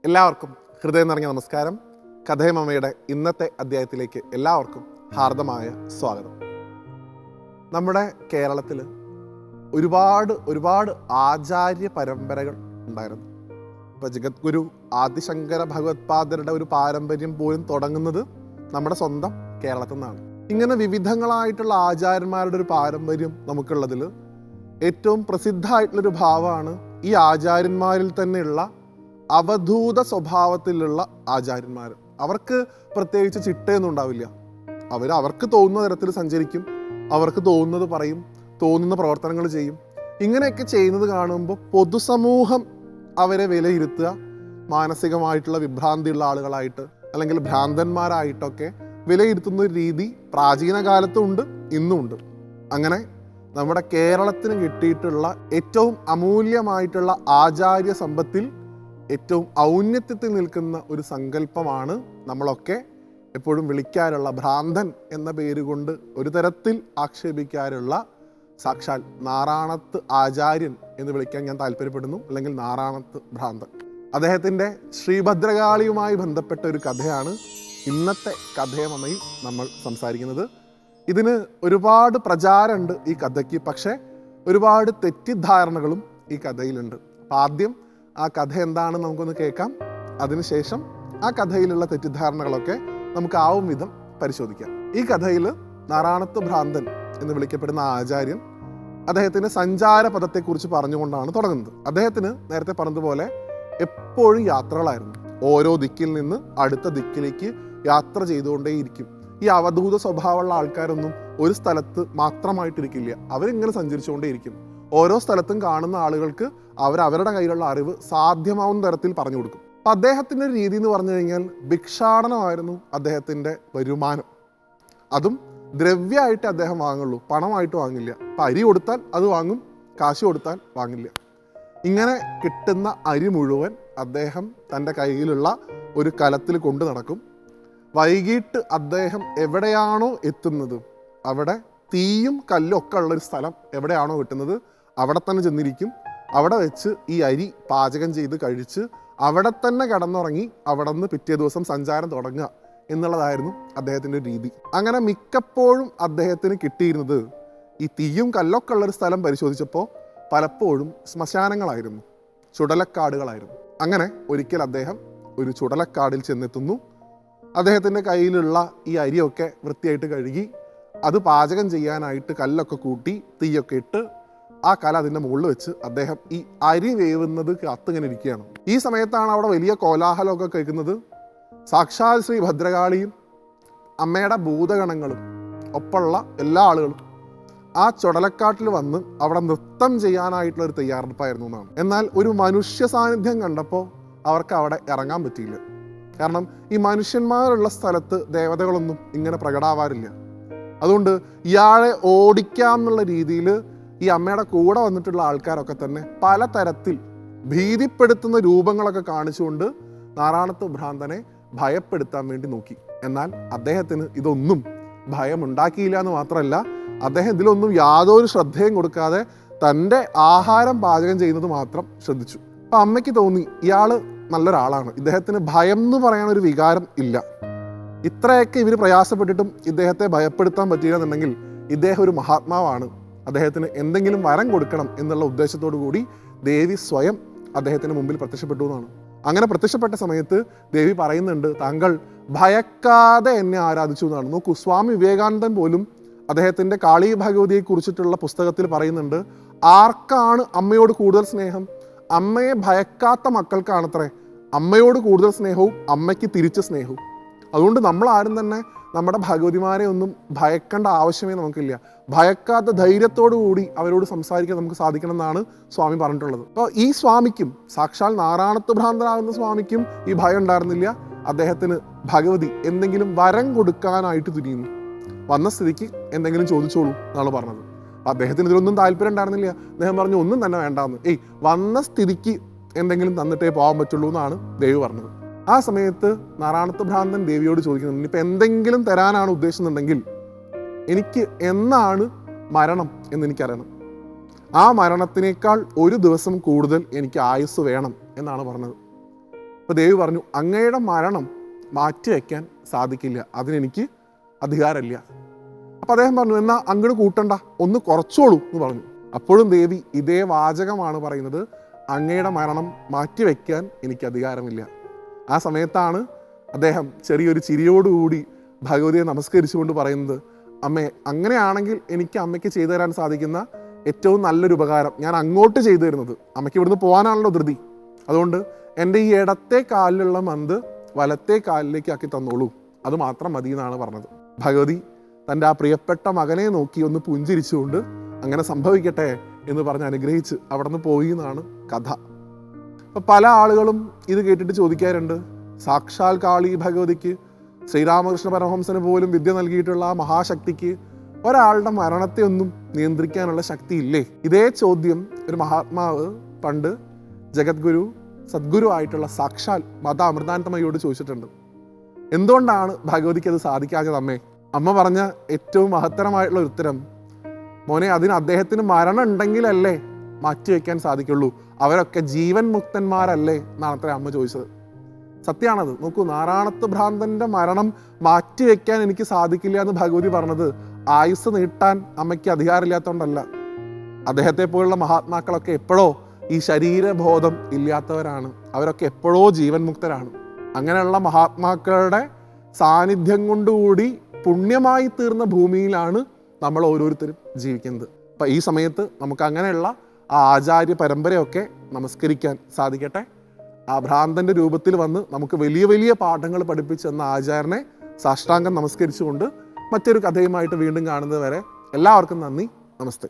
എല്ലാവർക്കും ഹൃദയം നിറഞ്ഞ നമസ്കാരം. കഥയമമ്മയുടെ ഇന്നത്തെ അധ്യായത്തിലേക്ക് എല്ലാവർക്കും ഹാർദമായ സ്വാഗതം. നമ്മുടെ കേരളത്തിൽ ഒരുപാട് ആചാര്യ പരമ്പരകൾ ഉണ്ടായിരുന്നു. ഇപ്പോൾ ജഗദ്ഗുരു ആദിശങ്കര ഭഗവത്പാദരുടെ ഒരു പാരമ്പര്യം പോലും തുടങ്ങുന്നത് നമ്മുടെ സ്വന്തം കേരളത്തിൽ നിന്നാണ്. ഇങ്ങനെ വിവിധങ്ങളായിട്ടുള്ള ആചാര്യന്മാരുടെ ഒരു പാരമ്പര്യം നമുക്കുള്ളതിൽ ഏറ്റവും പ്രസിദ്ധമായിട്ടുള്ളൊരു ഭാവമാണ് ഈ ആചാര്യന്മാരിൽ തന്നെയുള്ള അവധൂത സ്വഭാവത്തിലുള്ള ആചാര്യന്മാർ. അവർക്ക് പ്രത്യേകിച്ച് ചിട്ടയൊന്നും ഉണ്ടാവില്ല. അവർക്ക് തോന്നുന്ന തരത്തിൽ സഞ്ചരിക്കും, അവർക്ക് തോന്നുന്നത് പറയും, തോന്നുന്ന പ്രവർത്തനങ്ങൾ ചെയ്യും. ഇങ്ങനെയൊക്കെ ചെയ്യുന്നത് കാണുമ്പോൾ പൊതുസമൂഹം അവരെ വിലയിരുത്തുക മാനസികമായിട്ടുള്ള വിഭ്രാന്തിയുള്ള ആളുകളായിട്ട് അല്ലെങ്കിൽ ഭ്രാന്തന്മാരായിട്ടൊക്കെ വിലയിരുത്തുന്ന ഒരു രീതി പ്രാചീന കാലത്തും ഉണ്ട്, ഇന്നും ഉണ്ട്. അങ്ങനെ നമ്മുടെ കേരളത്തിന് കിട്ടിയിട്ടുള്ള ഏറ്റവും അമൂല്യമായിട്ടുള്ള ആചാര്യ സമ്പത്തിൽ ഏറ്റവും ഔന്നത്യത്തിൽ നിൽക്കുന്ന ഒരു സങ്കല്പമാണ് നമ്മളൊക്കെ എപ്പോഴും വിളിക്കാറുള്ള ഭ്രാന്തൻ എന്ന പേരുകൊണ്ട് ഒരു തരത്തിൽ ആക്ഷേപിക്കാറുള്ള സാക്ഷാൽ നാറാണത്ത് ആചാര്യൻ എന്ന് വിളിക്കാൻ ഞാൻ താല്പര്യപ്പെടുന്നു, അല്ലെങ്കിൽ നാറാണത്ത് ഭ്രാന്തൻ. അദ്ദേഹത്തിൻ്റെ ശ്രീഭദ്രകാളിയുമായി ബന്ധപ്പെട്ട ഒരു കഥയാണ് ഇന്നത്തെ കഥയമമ്മയിൽ നമ്മൾ സംസാരിക്കുന്നത്. ഇതിന് ഒരുപാട് പ്രചാരമുണ്ട് ഈ കഥയ്ക്ക്, പക്ഷേ ഒരുപാട് തെറ്റിദ്ധാരണകളും ഈ കഥയിലുണ്ട്. അപ്പം ആദ്യം ആ കഥ എന്താണെന്ന് നമുക്കൊന്ന് കേൾക്കാം. അതിനുശേഷം ആ കഥയിലുള്ള തെറ്റിദ്ധാരണകളൊക്കെ നമുക്ക് ആവും വിധം പരിശോധിക്കാം. ഈ കഥയിൽ നാറാണത്ത് ഭ്രാന്തൻ എന്ന് വിളിക്കപ്പെടുന്ന ആചാര്യൻ അദ്ദേഹത്തിൻ്റെ സഞ്ചാര പദത്തെക്കുറിച്ച് പറഞ്ഞുകൊണ്ടാണ് തുടങ്ങുന്നത്. അദ്ദേഹത്തിന് നേരത്തെ പറഞ്ഞതുപോലെ എപ്പോഴും യാത്രകളായിരുന്നു. ഓരോ ദിക്കിൽ നിന്ന് അടുത്ത ദിക്കിലേക്ക് യാത്ര ചെയ്തുകൊണ്ടേയിരിക്കും. ഈ അവധൂത സ്വഭാവമുള്ള ആൾക്കാരൊന്നും ഒരു സ്ഥലത്ത് മാത്രമായിട്ടിരിക്കില്ല, അവരിങ്ങനെ സഞ്ചരിച്ചുകൊണ്ടേയിരിക്കും. ഓരോ സ്ഥലത്തും കാണുന്ന ആളുകൾക്ക് അവരവരുടെ കയ്യിലുള്ള അറിവ് സാധ്യമാവുന്ന തരത്തിൽ പറഞ്ഞു കൊടുക്കും. അപ്പം അദ്ദേഹത്തിൻ്റെ ഒരു രീതി എന്ന് പറഞ്ഞു കഴിഞ്ഞാൽ ഭിക്ഷാടനമായിരുന്നു അദ്ദേഹത്തിൻ്റെ വരുമാനം. അതും ദ്രവ്യമായിട്ട് അദ്ദേഹം വാങ്ങുള്ളൂ, പണമായിട്ട് വാങ്ങില്ല. അപ്പം അരി കൊടുത്താൽ അത് വാങ്ങും, കാശ് കൊടുത്താൽ വാങ്ങില്ല. ഇങ്ങനെ കിട്ടുന്ന അരി മുഴുവൻ അദ്ദേഹം തൻ്റെ കയ്യിലുള്ള ഒരു കലത്തിൽ കൊണ്ടു നടക്കും. വൈകിട്ട് അദ്ദേഹം എവിടെയാണോ എത്തുന്നത്, അവിടെ തീയും കല്ലും ഒക്കെ ഉള്ളൊരു സ്ഥലം എവിടെയാണോ കിട്ടുന്നത് അവിടെ തന്നെ ചെന്നിരിക്കും. അവിടെ വെച്ച് ഈ അരി പാചകം ചെയ്ത് കഴിച്ച് അവിടെ തന്നെ കിടന്നുറങ്ങി അവിടെ നിന്ന് പിറ്റേ ദിവസം സഞ്ചാരം തുടങ്ങുക എന്നുള്ളതായിരുന്നു അദ്ദേഹത്തിൻ്റെ രീതി. അങ്ങനെ മിക്കപ്പോഴും അദ്ദേഹത്തിന് കിട്ടിയിരുന്നത് ഈ തീയും കല്ലൊക്കെ ഉള്ളൊരു സ്ഥലം പരിശോധിച്ചപ്പോൾ പലപ്പോഴും ശ്മശാനങ്ങളായിരുന്നു, ചുടലക്കാടുകളായിരുന്നു. അങ്ങനെ ഒരിക്കൽ അദ്ദേഹം ഒരു ചുടലക്കാടിൽ ചെന്നെത്തുന്നു. അദ്ദേഹത്തിൻ്റെ കയ്യിലുള്ള ഈ അരിയൊക്കെ വൃത്തിയായിട്ട് കഴുകി അത് പാചകം ചെയ്യാനായിട്ട് കല്ലൊക്കെ കൂട്ടി തീയൊക്കെ ഇട്ട് ആ കല അതിൻ്റെ മുകളിൽ വെച്ച് അദ്ദേഹം ഈ അരി വേവുന്നത് കാത്തിങ്ങനെ ഇരിക്കുകയാണ്. ഈ സമയത്താണ് അവിടെ വലിയ കോലാഹലമൊക്കെ കേൾക്കുന്നത്. സാക്ഷാൽ ശ്രീ ഭദ്രകാളിയും അമ്മയുടെ ഭൂതഗണങ്ങളും ഒപ്പമുള്ള എല്ലാ ആളുകളും ആ ചുടലക്കാട്ടിൽ വന്ന് അവിടെ നൃത്തം ചെയ്യാനായിട്ടുള്ളൊരു തയ്യാറെടുപ്പായിരുന്നു എന്നാണ്. എന്നാൽ ഒരു മനുഷ്യ സാന്നിധ്യം കണ്ടപ്പോൾ അവർക്ക് അവിടെ ഇറങ്ങാൻ പറ്റിയില്ല. കാരണം ഈ മനുഷ്യന്മാരുള്ള സ്ഥലത്ത് ദേവതകളൊന്നും ഇങ്ങനെ പ്രകടാവാറില്ല. അതുകൊണ്ട് ഇയാളെ ഓടിക്കാം എന്നുള്ള രീതിയിൽ ഈ അമ്മയുടെ കൂടെ വന്നിട്ടുള്ള ആൾക്കാരൊക്കെ തന്നെ പലതരത്തിൽ ഭീതിപ്പെടുത്തുന്ന രൂപങ്ങളൊക്കെ കാണിച്ചുകൊണ്ട് നാറാണത്ത് ഭ്രാന്തനെ ഭയപ്പെടുത്താൻ വേണ്ടി നോക്കി. എന്നാൽ അദ്ദേഹത്തിന് ഇതൊന്നും ഭയമുണ്ടാക്കിയില്ല എന്ന് മാത്രമല്ല, അദ്ദേഹം ഇതിലൊന്നും യാതൊരു ശ്രദ്ധയും കൊടുക്കാതെ തൻ്റെ ആഹാരം പാചകം ചെയ്യുന്നത് മാത്രം ശ്രദ്ധിച്ചു. അപ്പം അമ്മയ്ക്ക് തോന്നി ഇയാൾ നല്ലൊരാളാണ്, ഇദ്ദേഹത്തിന് ഭയം എന്ന് പറയാൻ ഒരു വികാരം ഇല്ല. ഇത്രയൊക്കെ ഇവർ പ്രയാസപ്പെട്ടിട്ടും ഇദ്ദേഹത്തെ ഭയപ്പെടുത്താൻ പറ്റിയില്ലെന്നുണ്ടെങ്കിൽ ഇദ്ദേഹം ഒരു മഹാത്മാവാണ്, അദ്ദേഹത്തിന് എന്തെങ്കിലും വരം കൊടുക്കണം എന്നുള്ള ഉദ്ദേശത്തോടു കൂടി ദേവി സ്വയം അദ്ദേഹത്തിന് മുമ്പിൽ പ്രത്യക്ഷപ്പെട്ടു എന്നാണ്. അങ്ങനെ പ്രത്യക്ഷപ്പെട്ട സമയത്ത് ദേവി പറയുന്നുണ്ട്, താങ്കൾ ഭയക്കാതെ എന്നെ ആരാധിച്ചു എന്നാണ്. നോക്കൂ, സ്വാമി വിവേകാനന്ദൻ പോലും അദ്ദേഹത്തിൻ്റെ കാളി ഭഗവതിയെ കുറിച്ചിട്ടുള്ള പുസ്തകത്തിൽ പറയുന്നുണ്ട്, ആർക്കാണ് അമ്മയോട് കൂടുതൽ സ്നേഹം? അമ്മയെ ഭയക്കാത്ത മക്കൾക്കാണത്രേ അമ്മയോട് കൂടുതൽ സ്നേഹവും അമ്മയ്ക്ക് തിരിച്ച് സ്നേഹവും. അതുകൊണ്ട് നമ്മൾ ആരും തന്നെ നമ്മുടെ ഭഗവതിമാരെ ഒന്നും ഭയക്കേണ്ട ആവശ്യമേ നമുക്കില്ല. ഭയക്കാത്ത ധൈര്യത്തോടു കൂടി അവരോട് സംസാരിക്കാൻ നമുക്ക് സാധിക്കണം എന്നാണ് സ്വാമി പറഞ്ഞിട്ടുള്ളത്. അപ്പോൾ ഈ സ്വാമിക്കും, സാക്ഷാൽ നാറാണത്ത് ഭ്രാന്തനാകുന്ന സ്വാമിക്കും ഈ ഭയം ഉണ്ടായിരുന്നില്ല. അദ്ദേഹത്തിന് ഭഗവതി എന്തെങ്കിലും വരം കൊടുക്കാനായിട്ട് തുനിയുന്നു. വന്ന സ്ഥിതിക്ക് എന്തെങ്കിലും ചോദിച്ചോളൂ എന്നാണ് പറഞ്ഞത്. അദ്ദേഹത്തിന് ഇതിലൊന്നും താല്പര്യം ഉണ്ടായിരുന്നില്ല. അദ്ദേഹം പറഞ്ഞു ഒന്നും തന്നെ വേണ്ടാന്ന്. വന്ന സ്ഥിതിക്ക് എന്തെങ്കിലും തന്നിട്ടേ പോകാൻ പറ്റുള്ളൂ എന്നാണ് ദേവി പറഞ്ഞത്. ആ സമയത്ത് നാറാണത്ത് ഭ്രാന്തൻ ദേവിയോട് ചോദിക്കുന്നുണ്ട്, ഇപ്പം എന്തെങ്കിലും തരാനാണ് ഉദ്ദേശിക്കുന്നുണ്ടെങ്കിൽ എനിക്ക് എന്നാണ് മരണം എന്നെനിക്കറിയണം. ആ മരണത്തിനേക്കാൾ ഒരു ദിവസം കൂടുതൽ എനിക്ക് ആയുസ് വേണം എന്നാണ് പറഞ്ഞത്. അപ്പോൾ ദേവി പറഞ്ഞു, അങ്ങയുടെ മരണം മാറ്റിവെക്കാൻ സാധിക്കില്ല, അതിനെനിക്ക് അധികാരമില്ല. അപ്പോൾ അദ്ദേഹം പറഞ്ഞു, എന്നാൽ അങ്ങോട്ട് കൂട്ടണ്ട, ഒന്ന് കുറച്ചോളൂ എന്ന് പറഞ്ഞു. അപ്പോഴും ദേവി ഇതേ വാചകമാണ് പറയുന്നത്, അങ്ങയുടെ മരണം മാറ്റിവെക്കാൻ എനിക്ക് അധികാരമില്ല. ആ സമയത്താണ് അദ്ദേഹം ചെറിയൊരു ചിരിയോടുകൂടി ഭഗവതിയെ നമസ്കരിച്ചുകൊണ്ട് പറയുന്നത്, അമ്മേ, അങ്ങനെയാണെങ്കിൽ എനിക്ക് അമ്മയ്ക്ക് ചെയ്തു തരാൻ സാധിക്കുന്ന ഏറ്റവും നല്ലൊരു ഉപകാരം ഞാൻ അങ്ങോട്ട് ചെയ്തു തരുന്നത്, അമ്മയ്ക്ക് ഇവിടുന്ന് പോകാനാണല്ലോ ധൃതി, അതുകൊണ്ട് എൻ്റെ ഈ ഇടത്തെ കാലിലുള്ള മന്ത് വലത്തെ കാലിലേക്ക് ആക്കി തന്നോളൂ, അത് മാത്രം മതി എന്നാണ് പറഞ്ഞത്. ഭഗവതി തൻ്റെ ആ പ്രിയപ്പെട്ട മകനെ നോക്കി ഒന്ന് പുഞ്ചിരിച്ചുകൊണ്ട് അങ്ങനെ സംഭവിക്കട്ടെ എന്ന് പറഞ്ഞ് അനുഗ്രഹിച്ച് അവിടെ നിന്ന് പോയി എന്നാണ് കഥ. അപ്പം പല ആളുകളും ഇത് കേട്ടിട്ട് ചോദിക്കാറുണ്ട്, സാക്ഷാൽ കാളി ഭഗവതിക്ക്, ശ്രീരാമകൃഷ്ണ പരമഹംസന് പോലും വിദ്യ നൽകിയിട്ടുള്ള ആ മഹാശക്തിക്ക് ഒരാളുടെ മരണത്തെ ഒന്നും നിയന്ത്രിക്കാനുള്ള ശക്തി ഇല്ലേ? ഇതേ ചോദ്യം ഒരു മഹാത്മാവ് പണ്ട് ജഗദ്ഗുരു സദ്ഗുരു ആയിട്ടുള്ള സാക്ഷാൽ മാതാ അമൃതാനന്ദമയോട് ചോദിച്ചിട്ടുണ്ട്. എന്തുകൊണ്ടാണ് ഭഗവതിക്ക് അത് സാധിക്കാത്തത് അമ്മേ? അമ്മ പറഞ്ഞ ഏറ്റവും മഹത്തരമായിട്ടുള്ള ഉത്തരം, മോനെ, അതിന് അദ്ദേഹത്തിന് മരണം ഉണ്ടെങ്കിലല്ലേ മാറ്റിവെക്കാൻ സാധിക്കുള്ളൂ, അവരൊക്കെ ജീവൻ മുക്തന്മാരല്ലേ എന്നാണ് അത്ര അമ്മ ചോദിച്ചത്. സത്യമാണത്. നോക്കൂ, നാരായണത്ത് ഭ്രാന്തന്റെ മരണം മാറ്റിവെക്കാൻ എനിക്ക് സാധിക്കില്ല എന്ന് ഭഗവതി പറഞ്ഞത് ആയുസ് നീട്ടാൻ അമ്മയ്ക്ക് അധികാരമില്ലാത്തതുകൊണ്ടല്ല. അദ്ദേഹത്തെ പോലുള്ള മഹാത്മാക്കളൊക്കെ എപ്പോഴോ ഈ ശരീരബോധം ഇല്ലാത്തവരാണ്, അവരൊക്കെ എപ്പോഴോ ജീവൻ മുക്തരാണ്. അങ്ങനെയുള്ള മഹാത്മാക്കളുടെ സാന്നിധ്യം കൊണ്ടുകൂടി പുണ്യമായി തീർന്ന ഭൂമിയിലാണ് നമ്മൾ ഓരോരുത്തരും ജീവിക്കുന്നത്. അപ്പം ഈ സമയത്ത് നമുക്ക് അങ്ങനെയുള്ള ആ ആചാര്യ പരമ്പരയൊക്കെ നമസ്കരിക്കാൻ സാധിക്കട്ടെ. ആ ഭ്രാന്തന്റെ രൂപത്തിൽ വന്ന് നമുക്ക് വലിയ വലിയ പാഠങ്ങൾ പഠിപ്പിച്ചെന്ന ആചാര്യനെ സാഷ്ടാംഗം നമസ്കരിച്ചുകൊണ്ട് മറ്റൊരു കഥയുമായിട്ട് വീണ്ടും കാണുന്നത് വരെ എല്ലാവർക്കും നന്ദി, നമസ്തേ.